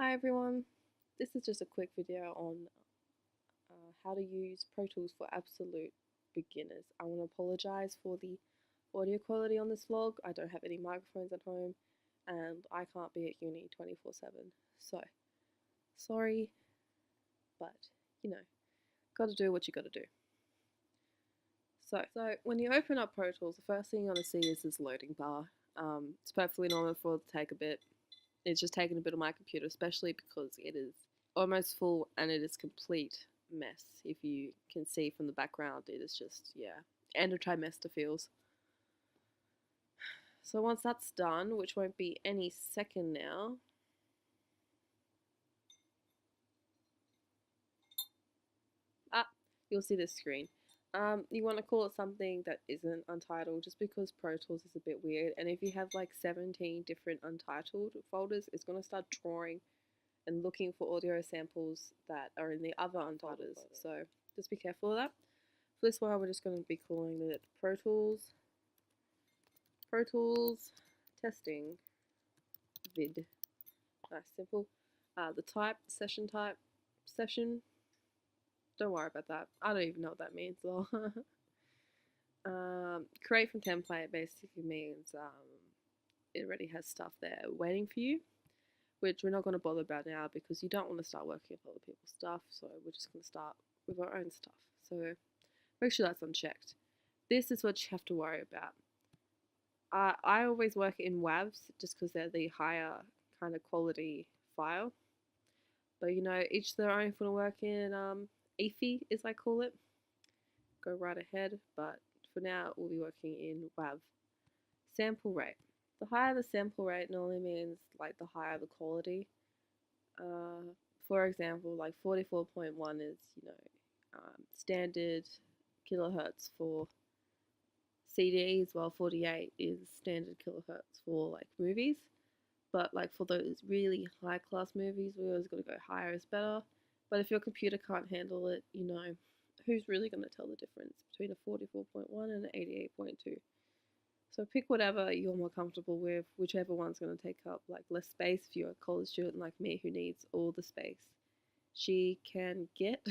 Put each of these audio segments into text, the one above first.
Hi everyone, this is just a quick video on how to use Pro Tools for absolute beginners. I want to apologize for the audio quality on this vlog. I don't have any microphones at home and I can't be at uni 24/7. So, sorry, but you know, gotta do what you gotta do. So when you open up Pro Tools, the first thing you're gonna see is this loading bar. It's perfectly normal for it to take a bit. It's just taking a bit of my computer, especially because it is almost full and it is complete mess. If you can see from the background, it is just, yeah, end of trimester feels. So once that's done, which won't be any second now, you'll see this screen. You want to call it something that isn't untitled, just because Pro Tools is a bit weird, and if you have like 17 different untitled folders, it's going to start drawing and looking for audio samples that are in the other untitled. So just be careful of that. For this one, we're just going to be calling it Pro Tools testing vid. Nice, simple. The type, session type, session. Don't worry about that. I don't even know what that means though. Create from template basically means it already has stuff there waiting for you, which we're not going to bother about now because you don't want to start working with other people's stuff. So we're just going to start with our own stuff. So make sure that's unchecked. This is what you have to worry about. I always work in WAVs just because they're the higher kind of quality file. But you know, each their own. If you want to work in EFI, as I call it, go right ahead. But for now, we'll be working in WAV. Sample rate. The higher the sample rate normally means like the higher the quality. For example, like 44.1 is, you know, standard kilohertz for CDs, while 48 is standard kilohertz for like movies. But like for those really high class movies, we always got to go higher is better. But if your computer can't handle it, you know, who's really going to tell the difference between a 44.1 and an 88.2? So pick whatever you're more comfortable with, whichever one's going to take up like less space if you're a college student like me who needs all the space she can get.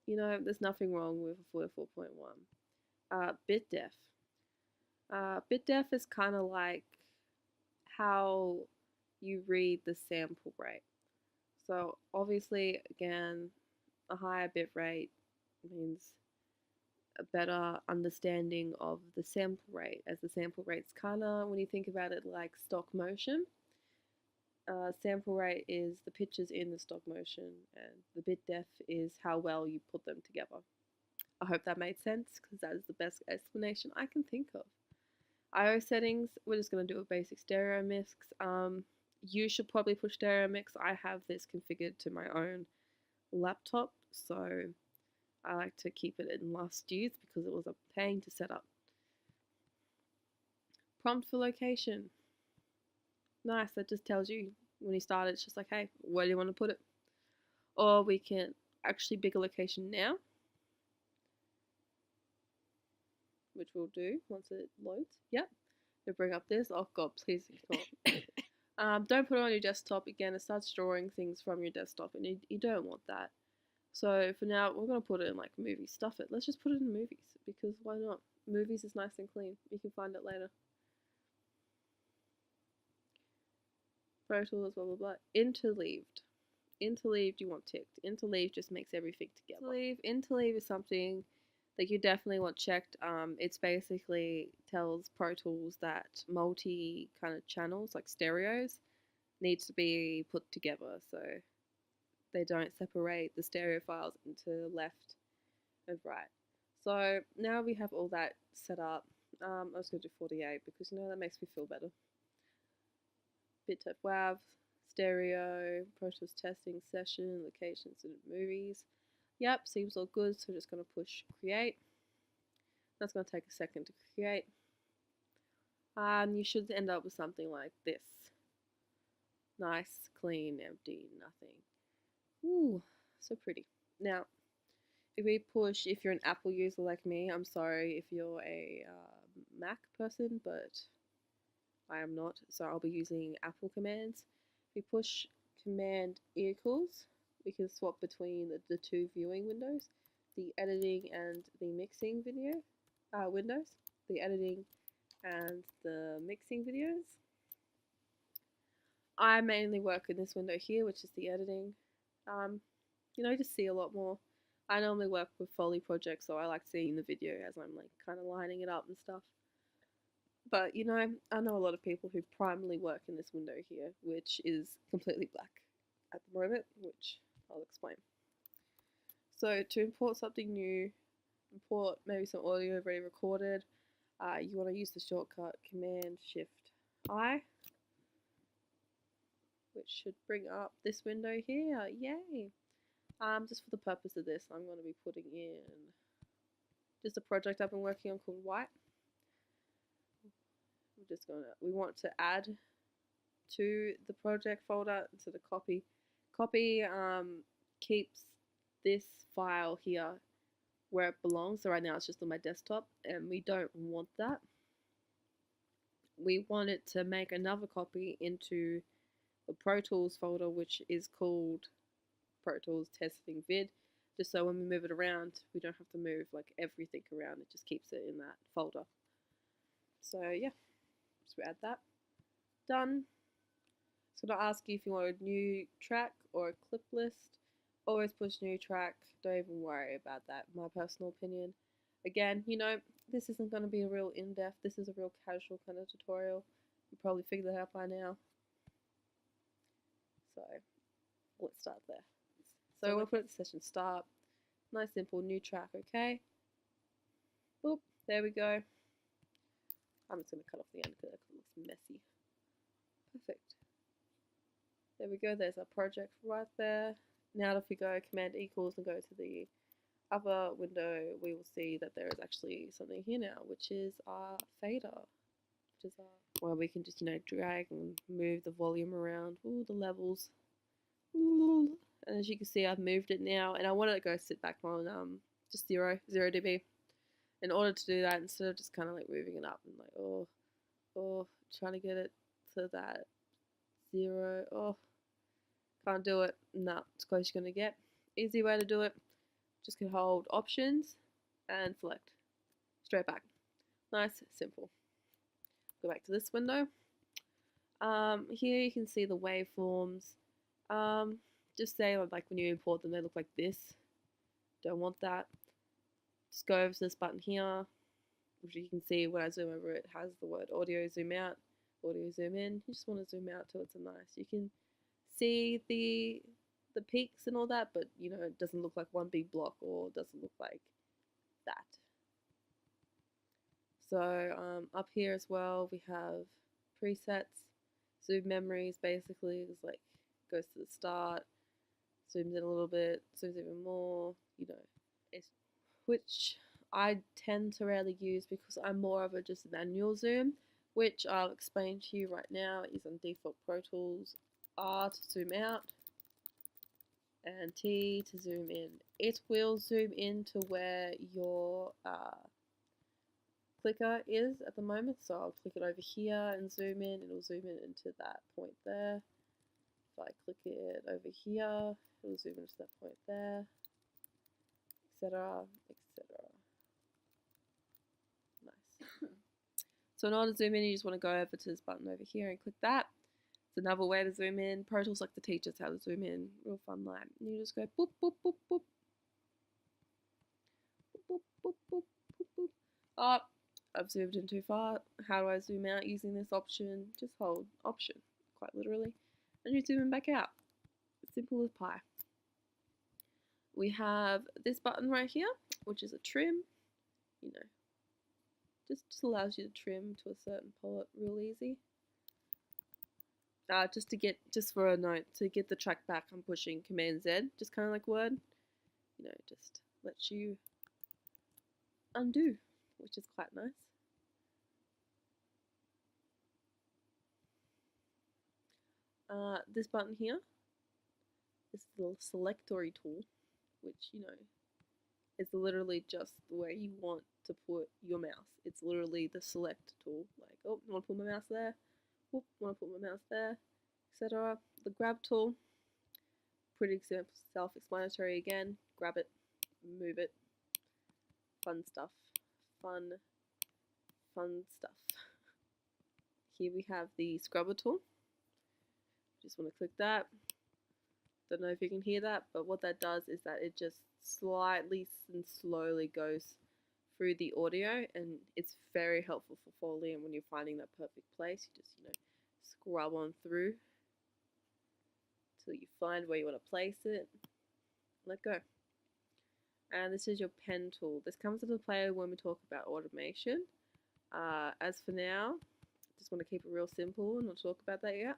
You know, there's nothing wrong with a 44.1. Bit def. Bit def is kind of like how you read the sample rate. So obviously, again, a higher bit rate means a better understanding of the sample rate, as the sample rate's kind of, when you think about it, like stop motion. Sample rate is the pictures in the stop motion, and the bit def is how well you put them together. I hope that made sense, because that is the best explanation I can think of. I/O settings, we're just going to do a basic stereo mix. You should probably put stereo mix. I have this configured to my own laptop, so I like to keep it in last use because it was a pain to set up. Prompt for location. Nice, that just tells you when you start it, it's just like, hey, where do you want to put it? Or we can actually pick a location now, which we'll do once it loads. Yep. We'll bring up this. Oh god, please ignore. Don't put it on your desktop. Again, it starts drawing things from your desktop and you don't want that. So for now, we're going to put it in like movies. Stuff it. Let's just put it in movies because why not? Movies is nice and clean. You can find it later. Pro Tools, blah, blah, blah. Interleaved. Interleaved you want ticked. Interleaved just makes everything together. Interleave is something that you definitely want checked. It's basically tells Pro Tools that multi kind of channels, like stereos, need to be put together. So they don't separate the stereo files into left and right. So now we have all that set up. I was going to do 48 because, you know, that makes me feel better. BitTF WAV, stereo, Pro Tools testing session, locations and movies. Yep, seems all good, so just going to push create. That's going to take a second to create. And you should end up with something like this. Nice, clean, empty, nothing. Ooh, so pretty. Now, if we push, if you're an Apple user like me, I'm sorry if you're a Mac person, but I am not, so I'll be using Apple commands. we push Command equals, we can swap between the two viewing windows, the editing and the mixing windows, the editing and the mixing videos. I mainly work in this window here, which is the editing. Just see a lot more. I normally work with Foley projects, so I like seeing the video as I'm like kind of lining it up and stuff. But I know a lot of people who primarily work in this window here, which is completely black at the moment, which I'll explain. So to import something new, import maybe some audio already recorded, you want to use the shortcut Command-Shift-I, which should bring up this window here. Yay! Just for the purpose of this, I'm going to be putting in just a project I've been working on called White. We want to add to the project folder instead of copy. Copy keeps this file here where it belongs. So right now it's just on my desktop, and we don't want that. We want it to make another copy into the Pro Tools folder, which is called Pro Tools Testing Vid, just so when we move it around, we don't have to move like everything around. It just keeps it in that folder. So yeah, so we add that. Done. It's going to ask you if you want a new track or a clip list. Always push new track. Don't even worry about that. My personal opinion. Again, this isn't going to be a real in-depth. This is a real casual kind of tutorial. You probably figured that out by now. So let's start there. So we'll put it to session start. Nice simple new track, okay? Boop, there we go. I'm just going to cut off the end because it looks messy. Perfect. There we go, there's our project right there. Now if we go Command equals and go to the other window, we will see that there is actually something here now, which is our fader. Which is where we can just, drag and move the volume around. Ooh, the levels. Ooh. And as you can see, I've moved it now, and I want it to go sit back on just 0 dB. In order to do that, instead of just kind of like moving it up and like trying to get it to that 0, can't do it. Nah, it's close you're gonna get. Easy way to do it, just can hold options and select straight back. Nice, simple. Go back to this window. Here you can see the waveforms. Just say like when you import them, they look like this. Don't want that. Just go over to this button here, which you can see when I zoom over it has the word audio zoom out, audio zoom in. You just want to zoom out till it's a nice. You can see the peaks and all that, but it doesn't look like one big block, or doesn't look like that. So up here as well we have presets. Zoom memories basically is like goes to the start, zooms in a little bit, zooms even more, which I tend to rarely use because I'm more of a just manual zoom, which I'll explain to you right now is on default Pro Tools. R to zoom out and T to zoom in. It will zoom in to where your clicker is at the moment, so I'll click it over here and zoom in. It'll zoom in into that point there. If I click it over here, it'll zoom into that point there, etc., etc. Nice. So in order to zoom in, you just want to go over to this button over here and click that. It's another way to zoom in. Pro Tools like to teach us how to zoom in. Real fun line. You just go boop, boop, boop, boop. Boop, boop, boop, boop, boop. Oh, I've zoomed in too far. How do I zoom out using this option? Just hold option, quite literally, and you zoom in back out. Simple as pie. We have this button right here, which is a trim. Just allows you to trim to a certain part real easy. Just for a note, to get the track back, I'm pushing Command Z, just kind of like Word. Just lets you undo, which is quite nice. This button here is the selectory tool, which is literally just where you want to put your mouse. It's literally the select tool. Like, oh, I want to put my mouse there. Oh, I want to put my mouse there, etc. the grab tool. Pretty self-explanatory again. Grab it, move it. Fun stuff. Fun stuff. Here we have the scrubber tool. Just want to click that. Don't know if you can hear that, but what that does is that it just slightly and slowly goes through the audio, and it's very helpful for Foley. And when you're finding that perfect place, you just scrub on through till you find where you want to place it. Let go. And this is your pen tool. This comes into play when we talk about automation. As for now, just want to keep it real simple and not talk about that yet.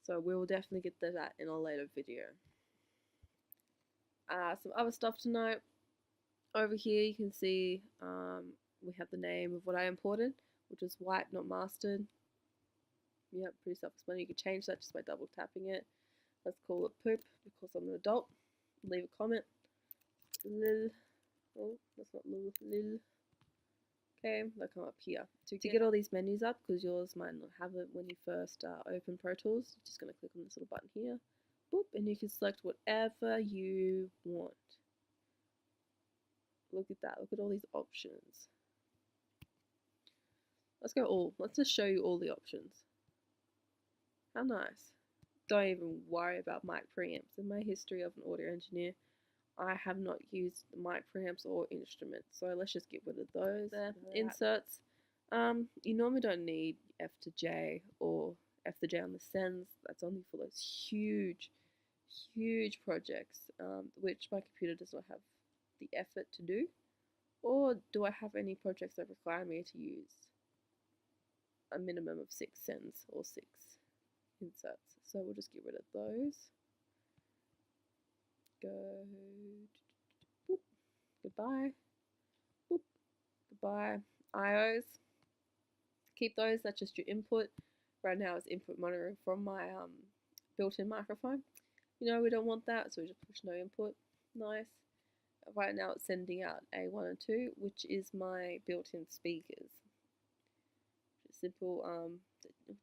So we will definitely get to that in a later video. Some other stuff to note. Over here you can see we have the name of what I imported, which is white, not mastered. Yeah, pretty self-explanatory. You can change that just by double tapping it. Let's call it poop because I'm an adult. Leave a comment. Lil. Oh, that's not lil. Lil. Okay, they'll come up here. To get all these menus up, because yours might not have it when you first open Pro Tools, you're just going to click on this little button here. Boop, and you can select whatever you want. Look at that. Look at all these options. Let's just show you all the options. How nice. Don't even worry about mic preamps. In my history of an audio engineer, I have not used mic preamps or instruments, so let's just get rid of those. Inserts. You normally don't need F to J or F to J on the sends. That's only for those huge projects, which my computer does not have the effort to do. Or do I have any projects that require me to use a minimum of 6 sends or 6 inserts? So we'll just get rid of those. Go. Boop. Goodbye. Boop. Goodbye. IOs. Keep those. That's just your input. Right now it's input monitoring from my built-in microphone. We don't want that, so we just push no input. Nice. Right now it's sending out A1 and 2, which is my built-in speakers. Just simple.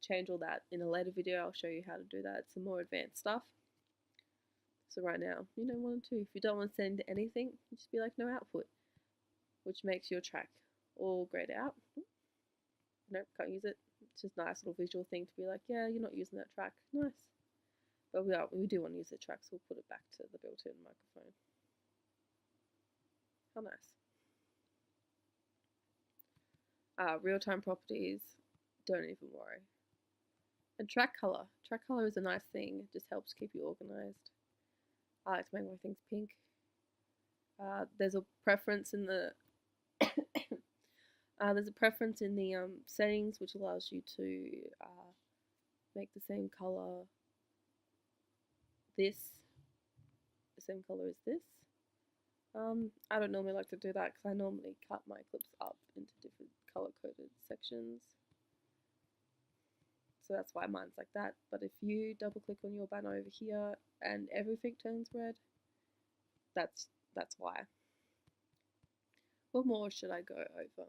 Change all that in a later video. I'll show you how to do that. It's some more advanced stuff. So right now, 1 and 2. If you don't want to send anything, you just be like no output, which makes your track all grayed out. Nope, can't use it. It's just a nice little visual thing to be like, yeah, you're not using that track. Nice. But we do want to use the track, so we'll put it back to the built-in microphone. How nice. Real-time properties, don't even worry. And track color. Track color is a nice thing. It just helps keep you organized. I like to make my things pink. There's a preference in the settings which allows you to make the same color the same color as this. I don't normally like to do that because I normally cut my clips up into different color-coded sections. So that's why mine's like that. But if you double-click on your banner over here and everything turns red, that's why. What more should I go over?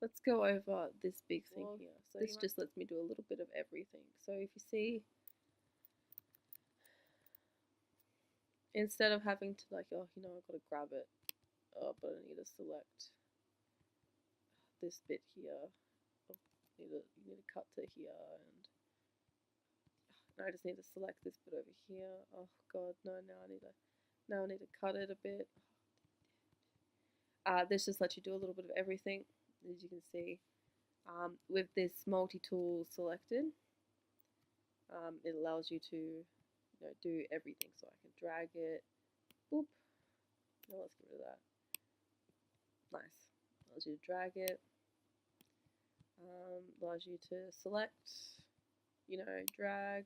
Let's go over this big thing here. So this just lets me do a little bit of everything. So if you see, instead of having to I've got to grab it, but I need to select this bit here. You need to cut to here, and I just need to select this bit over here. Oh god, no! Now I need to cut it a bit. This just lets you do a little bit of everything, as you can see. With this multi-tool selected, it allows you to do everything. So I can drag it. Boop. No, let's get rid of that. Nice. Allows you to drag it. Allows you to select, drag.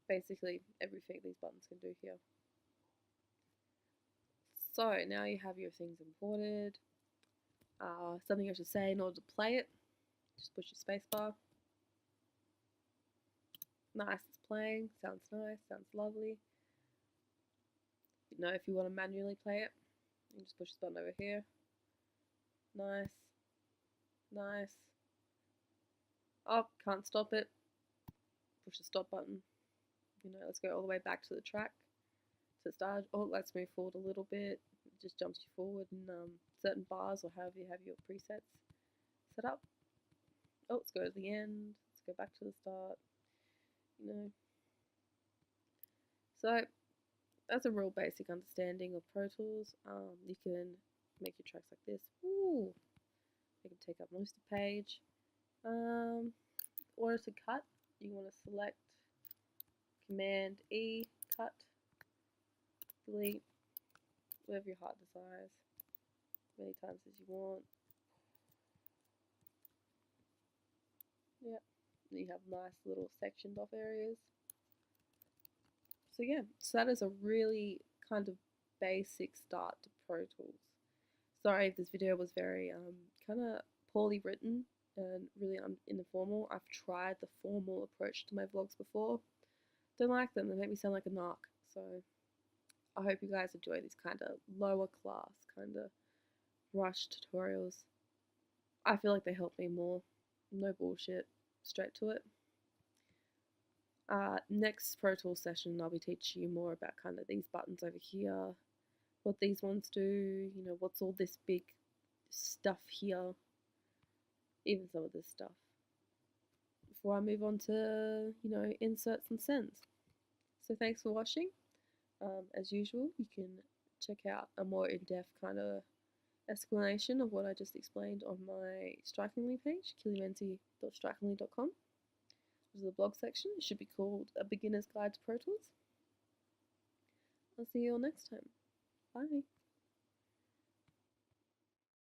Basically everything these buttons can do here. So now you have your things imported. Something I should say in order to play it, just push your spacebar. Nice, it's playing, sounds nice, sounds lovely. If you want to manually play it, you just push this button over here. Nice. Nice. Oh, can't stop it. push the stop button. Let's go all the way back to the track to start. Oh, let's move forward a little bit. It just jumps you forward in certain bars or however you have your presets set up. Oh, let's go to the end. Let's go back to the start. So that's a real basic understanding of Pro Tools. You can make your tracks like this. Ooh, you can take up most of the page. Order to cut, you want to select Command E, cut, delete, whatever your heart desires, many times as you want. Yep, and you have nice little sectioned off areas. So yeah, so that is a really kind of basic start to Pro Tools. Sorry if this video was very kind of poorly written and really informal. I've tried the formal approach to my vlogs before. Don't like them. They make me sound like a narc. So I hope you guys enjoy these kind of lower class, kind of rush tutorials. I feel like they help me more. No bullshit. Straight to it. Next Pro Tools session, I'll be teaching you more about kind of these buttons over here, what these ones do, what's all this big stuff here, even some of this stuff. Before I move on to, inserts and sends. So thanks for watching. As usual, you can check out a more in-depth kind of explanation of what I just explained on my Strikingly page, kilimanti.strikingly.com. This is the blog section. It should be called A Beginner's Guide to Pro Tools. I'll see you all next time. Bye.